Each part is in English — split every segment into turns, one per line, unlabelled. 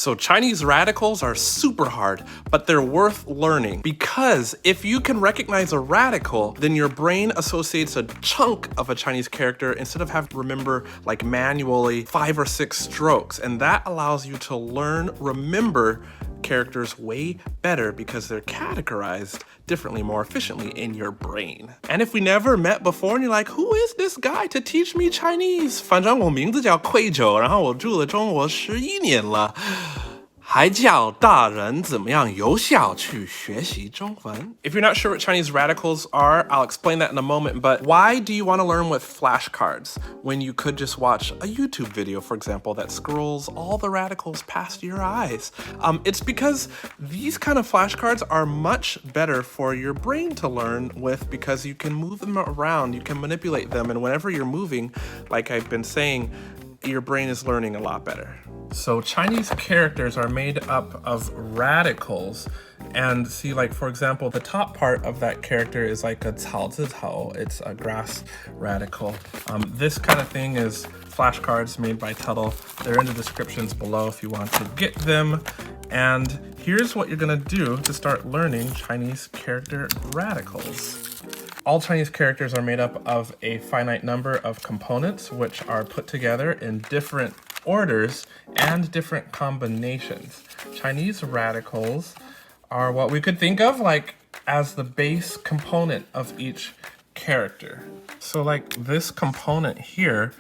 So Chinese radicals are super hard, but they're worth learning because if you can recognize a radical, then your brain associates a chunk of a Chinese character instead of having to remember like manually 5 or 6 strokes. And that allows you to remember characters way better because they're categorized differently, more efficiently in your brain. And if we never met before and you're like, who is this guy to teach me Chinese? 反正我名字叫愧疚，然后我住了中国11年了。还教大人怎么样有效去学习中文。If you're not sure what Chinese radicals are, I'll explain that in a moment, but why do you want to learn with flashcards when you could just watch a YouTube video, for example, that scrolls all the radicals past your eyes? It's because these kind of flashcards are much better for your brain to learn with because you can move them around, you can manipulate them, and whenever you're moving, like I've been saying, your brain is learning a lot better. So Chinese characters are made up of radicals, and see, like, for example, the top part of that character is like a 草字头, it's a grass radical. This kind of thing is flashcards made by Tuttle. They're in the descriptions below if you want to get them. And here's what you're gonna do to start learning Chinese character radicals. All Chinese characters are made up of a finite number of components, which are put together in different orders and different combinations. Chinese radicals are what we could think of like as the base component of each character. So like this component here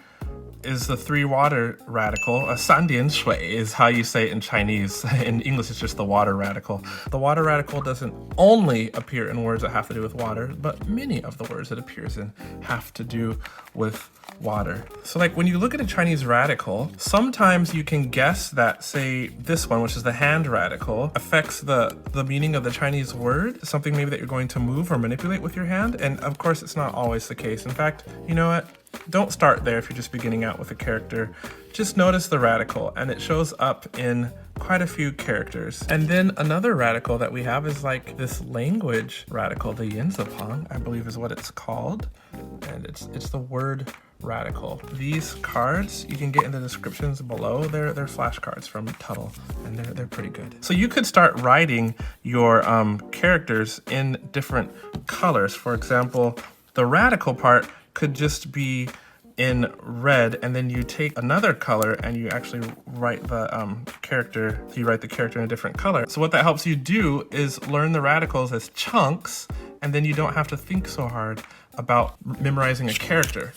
is the 3 water radical. 三点水 is how you say it in Chinese. In English, it's just the water radical. The water radical doesn't only appear in words that have to do with water, but many of the words it appears in have to do with water. So like when you look at a Chinese radical, sometimes you can guess that, say, this one, which is the hand radical, affects the meaning of the Chinese word, something maybe that you're going to move or manipulate with your hand. And of course, it's not always the case. In fact, you know what? Don't start there if you're just beginning out with a character. Just notice the radical, and it shows up in quite a few characters. And then another radical that we have is like this language radical, the Yinzipang, I believe is what it's called. And it's the word radical. These cards you can get in the descriptions below. They're flashcards from Tuttle, and they're pretty good. So you could start writing your characters in different colors. For example, the radical part could just be in red, and then you take another color and you actually write the character, you write the character in a different color. So what that helps you do is learn the radicals as chunks, and then you don't have to think so hard about memorizing a character.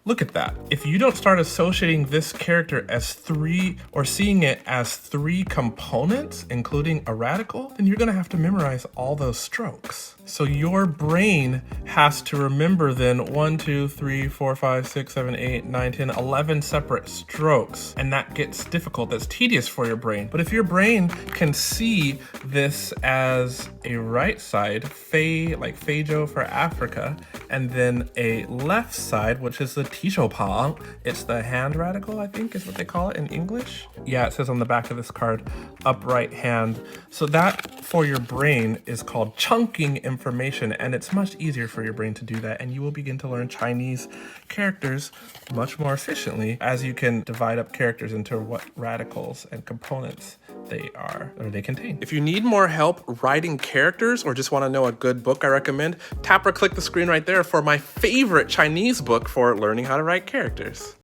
Look at that. If you don't start associating this character as 3 or seeing it as 3 components, including a radical, then you're gonna have to memorize all those strokes. So your brain has to remember then 1, 2, 3, 4, 5, 6, 7, 8, 9, 10, 11 separate strokes. And that gets difficult, that's tedious for your brain. But if your brain can see this as a right side, Fei, like Feijo for Africa, and then a left side, which is the Tishopang, it's the hand radical, I think is what they call it in English. Yeah, it says on the back of this card, upright hand. So that for your brain is called chunking information, and it's much easier for your brain to do that, and you will begin to learn Chinese characters much more efficiently as you can divide up characters into what radicals and components they are, or they contain. If you need more help writing characters or just want to know a good book, I recommend tap or click the screen right there for my favorite Chinese book for learning how to write characters.